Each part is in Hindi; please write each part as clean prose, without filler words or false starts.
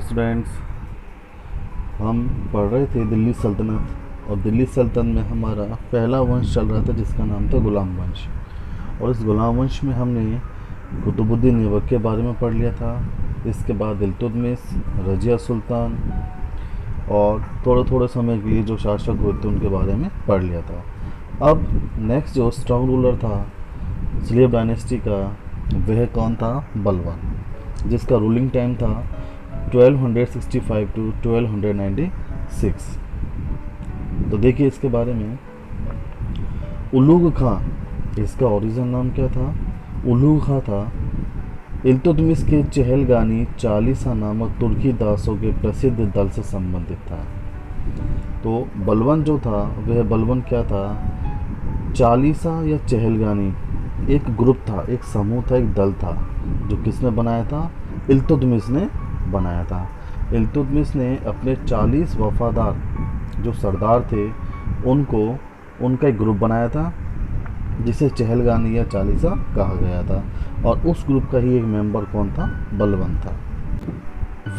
स्टूडेंट्स, हम पढ़ रहे थे दिल्ली सल्तनत। और दिल्ली सल्तनत में हमारा पहला वंश चल रहा था जिसका नाम था गुलाम वंश। और इस गुलाम वंश में हमने कुतुबुद्दीन ऐबक के बारे में पढ़ लिया था। इसके बाद इल्तुतमिश, रजिया सुल्तान और थोड़े थोड़े समय के लिए जो शासक हुए थे उनके बारे में पढ़ लिया था। अब नेक्स्ट जो स्ट्रॉन्ग रूलर था स्लेव डायनेस्टी का, वह कौन था? बलबन, जिसका रूलिंग टाइम था 1265 टू 1296। तो देखिए इसके बारे में। उलूग खां, इसका ओरिजिन नाम क्या था? उलूग खां था इल्तुतमिश के चहलगानी चालीसा नामक तुर्की दासों के प्रसिद्ध दल से संबंधित था। तो बलबन जो था वह बलबन क्या था? चालीसा या चहलगानी एक ग्रुप था, एक समूह था, एक दल था जो किसने बनाया था? इल्तुतमिश ने बनाया था। इल्तुतमिश ने अपने 40 वफादार जो सरदार थे उनका एक ग्रुप बनाया था जिसे चहलगानी या चालीसा कहा गया था। और उस ग्रुप का ही एक मेंबर कौन था? बलबन था।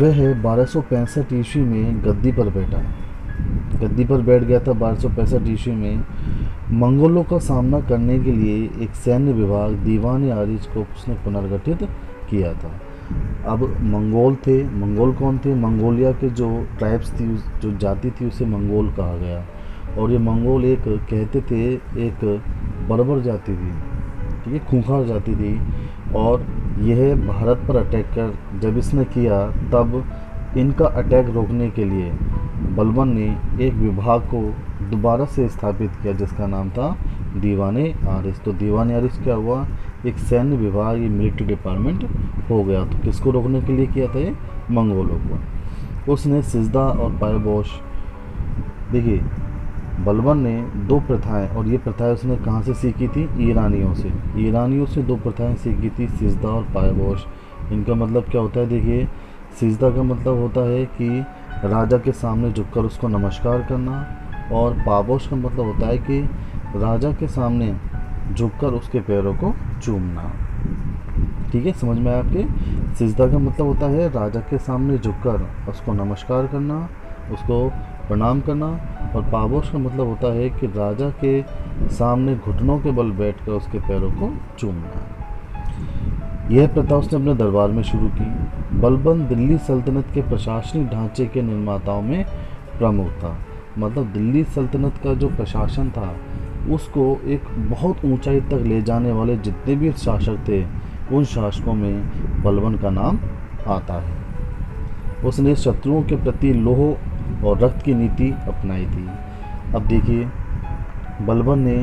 वह 1265 ईस्वी में गद्दी पर बैठ गया था। 1265 ईस्वी में मंगोलों का सामना करने के लिए एक सैन्य विभाग दीवान आरिज को उसने पुनर्गठित किया था। अब मंगोल कौन थे? मंगोलिया के जो ट्राइब्स थी, जो जाति थी, उसे मंगोल कहा गया। और ये मंगोल एक कहते थे एक बर्बर जाति थी, ठीक है, खूंखार जाति थी। और यह भारत पर अटैक कर जब इसने किया तब इनका अटैक रोकने के लिए बलबन ने एक विभाग को दोबारा से स्थापित किया जिसका नाम था दीवाने आरिज। तो दीवाने आरिज क्या हुआ? एक सैन्य विभाग, ये मिलिट्री डिपार्टमेंट हो गया। तो किसको रोकने के लिए किया था? ये मंगोलों को। उसने सिजदा और पायबोश, देखिए बलबन ने दो प्रथाएं, और ये प्रथाएं उसने कहाँ से सीखी थी? ईरानियों से दो प्रथाएं सीखी थी, सिजदा और पायबोश। इनका मतलब क्या होता है? देखिए, सिजदा का मतलब होता है कि राजा के सामने झुककर उसको नमस्कार करना, और पायबोश का मतलब होता है कि राजा के सामने झुककर उसके पैरों को चूमना। ठीक है, समझ में आया आपके? सिजदा का मतलब होता है राजा के सामने झुककर उसको नमस्कार करना, उसको प्रणाम करना। और पायबोश का मतलब होता है कि राजा के सामने घुटनों के बल बैठकर उसके पैरों को चूमना। यह प्रथा उसने अपने दरबार में शुरू की। बलबन दिल्ली सल्तनत के प्रशासनिक ढांचे के निर्माताओं में प्रमुख था। मतलब दिल्ली सल्तनत का जो प्रशासन था उसको एक बहुत ऊंचाई तक ले जाने वाले जितने भी शासक थे उन शासकों में बलबन का नाम आता है। उसने शत्रुओं के प्रति लौह और रक्त की नीति अपनाई थी। अब देखिए, बलबन ने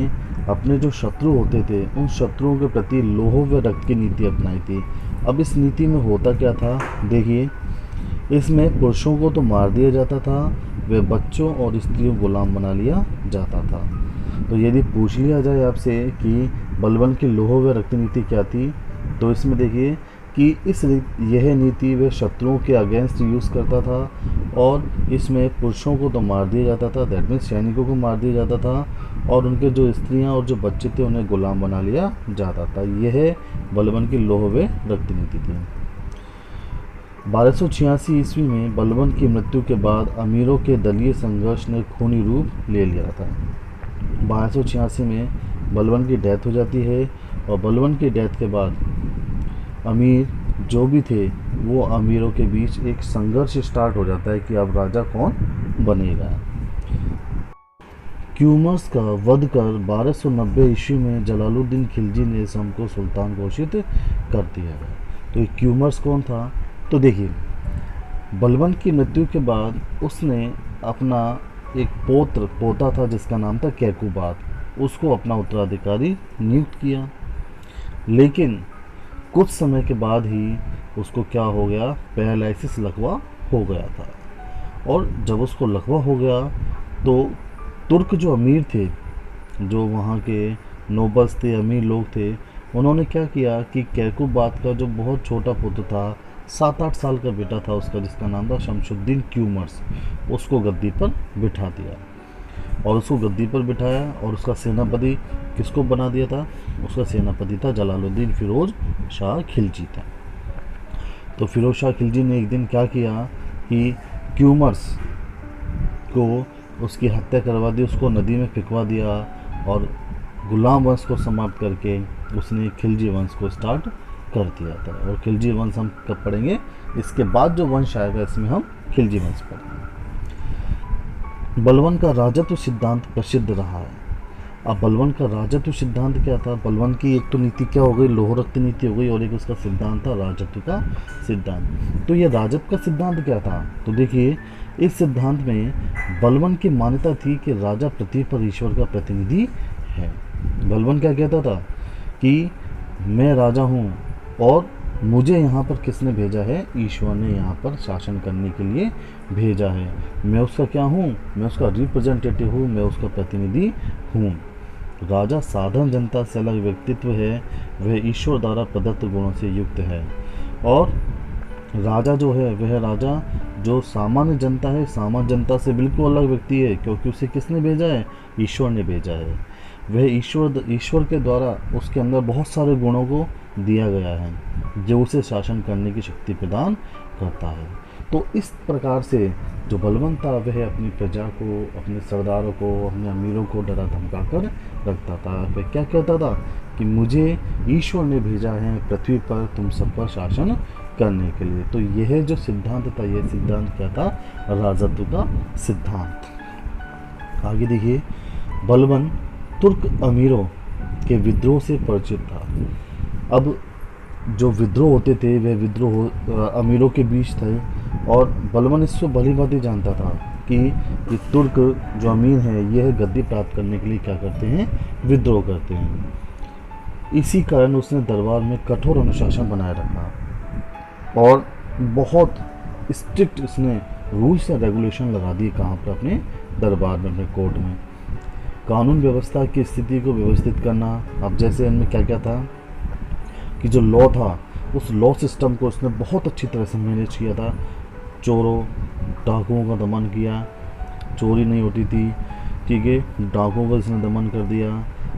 अपने जो शत्रु होते थे उन शत्रुओं के प्रति लौह व रक्त की नीति अपनाई थी। अब इस नीति में होता क्या था? देखिए, इसमें पुरुषों को तो मार दिया जाता था, वे बच्चों और स्त्रियों को गुलाम बना लिया जाता था। तो यदि पूछ लिया जाए आपसे कि बलबन की लौह व रक्त नीति क्या थी, तो इसमें देखिए कि यह नीति वे शत्रुओं के अगेंस्ट यूज़ करता था। और इसमें पुरुषों को तो मार दिया जाता था, दैट मीन्स सैनिकों को मार दिया जाता था, और उनके जो स्त्रियां और जो बच्चे थे उन्हें गुलाम बना लिया जाता था। यह बलबन की लौह व रक्त नीति थी। 1286 ईस्वी में बलबन की मृत्यु के बाद अमीरों के दलीय संघर्ष ने खूनी रूप ले लिया था। 1286 में बलबन की डेथ हो जाती है, और बलबन की डेथ के बाद अमीर जो भी थे वो अमीरों के बीच एक संघर्ष स्टार्ट हो जाता है कि अब राजा कौन बनेगा। क्यूमर्स का वध कर 1290 ईस्वी में जलालुद्दीन खिलजी ने इसम को सुल्तान घोषित कर दिया। तो ये क्यूमर्स कौन था? तो देखिए, बलबन की मृत्यु के बाद उसने अपना एक पोता था जिसका नाम था कैकुबाद, उसको अपना उत्तराधिकारी नियुक्त किया। लेकिन कुछ समय के बाद ही उसको क्या हो गया? पैरालिसिस, लकवा हो गया था। और जब उसको लकवा हो गया तो तुर्क जो अमीर थे, जो वहाँ के नोबल्स थे, अमीर लोग थे, उन्होंने क्या किया कि कैकुबाद का जो बहुत छोटा पुत्र था, 7-8 साल का बेटा था उसका, जिसका नाम था शमशुद्दीन क्यूमर्स, उसको गद्दी पर बिठा दिया। और उसको गद्दी पर बिठाया और उसका सेनापति किसको बना दिया था? उसका सेनापति था जलालुद्दीन फिरोज शाह खिलजी था। तो फिरोज शाह खिलजी ने एक दिन क्या किया कि क्यूमर्स को उसकी हत्या करवा दी, उसको नदी में फेंकवा दिया और गुलाम वंश को समाप्त करके उसने खिलजी वंश को स्टार्ट कर दिया था। और खिलजी वंश हम कब पढ़ेंगे, इसके बाद जो वंश आएगा इसमें हम खिलजी वंश पढ़ेंगे। बलबन का राजत्व सिद्धांत प्रसिद्ध रहा है। अब बलबन का राजत्व सिद्धांत क्या था? बलबन की एक तो नीति क्या हो गई, लोहरक्त नीति हो गई, और एक उसका सिद्धांत था राजत्व का सिद्धांत। तो ये राजत्व का सिद्धांत क्या था? तो देखिए, इस सिद्धांत में बलबन की मान्यता थी कि राजा पृथ्वी पर ईश्वर का प्रतिनिधि है। बलबन क्या कहता था कि मैं राजा हूँ और मुझे यहाँ पर किसने भेजा है? ईश्वर ने यहाँ पर शासन करने के लिए भेजा है। मैं उसका क्या हूँ? मैं उसका रिप्रेजेंटेटिव हूँ, मैं उसका प्रतिनिधि हूँ। राजा साधारण जनता से अलग व्यक्तित्व है, वह ईश्वर द्वारा प्रदत्त गुणों से युक्त है। और राजा जो है वह राजा जो सामान्य जनता है, सामान्य जनता से बिल्कुल अलग व्यक्ति है, क्योंकि उसे किसने भेजा है? ईश्वर ने भेजा है। वह ईश्वर के द्वारा उसके अंदर बहुत सारे गुणों को दिया गया है जो उसे शासन करने की शक्ति प्रदान करता है। तो इस प्रकार से जो बलबन था वह अपनी प्रजा को, अपने सरदारों को, अपने अमीरों को डरा धमका कर रखता था। वह क्या कहता था कि मुझे ईश्वर ने भेजा है पृथ्वी पर तुम सब पर शासन करने के लिए। तो यह जो सिद्धांत था, यह सिद्धांत क्या था? राजत्व का सिद्धांत। आगे देखिए, बलबन तुर्क अमीरों के विद्रोह से परिचित था। अब जो विद्रोह होते थे वह विद्रोह अमीरों के बीच थे, और बलबन इसको भली भांति जानता था कि ये तुर्क जो अमीर हैं यह गद्दी प्राप्त करने के लिए क्या करते हैं? विद्रोह करते हैं। इसी कारण उसने दरबार में कठोर अनुशासन बनाए रखा और बहुत स्ट्रिक्ट उसने रूल्स या रेगुलेशन लगा दिए। कहाँ पर? अपने दरबार में, अपने कोर्ट में। कानून व्यवस्था की स्थिति को व्यवस्थित करना। अब जैसे इनमें क्या क्या था कि जो लॉ था, उस लॉ सिस्टम को उसने बहुत अच्छी तरह से मैनेज किया था। चोरों डाकुओं का दमन किया, चोरी नहीं होती थी, ठीक है, डाकुओं का इसने दमन कर दिया।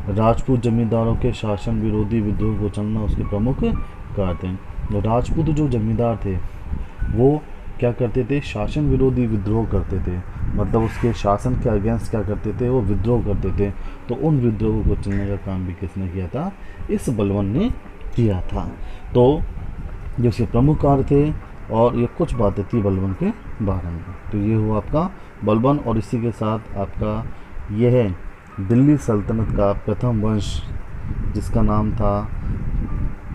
राजपूत जमींदारों के शासन विरोधी विद्रोह को चलना उसके प्रमुख कार्य थे। राजपूत जो जमींदार थे वो क्या करते थे? शासन विरोधी विद्रोह करते थे, मतलब उसके शासन के अगेंस्ट क्या करते थे? वो विद्रोह करते थे। तो उन विद्रोहों को चलने का काम भी किसने किया था? इस बलबन ने किया था। तो ये उसके प्रमुख कार्य थे और ये कुछ बातें थी बलबन के बारे में। तो ये हुआ आपका बलबन, और इसी के साथ आपका यह दिल्ली सल्तनत का प्रथम वंश जिसका नाम था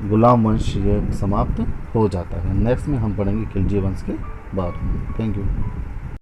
गुलाम वंश, ये समाप्त हो जाता है। नेक्स्ट में हम पढ़ेंगे खिलजी वंश के बारे में। Thank you.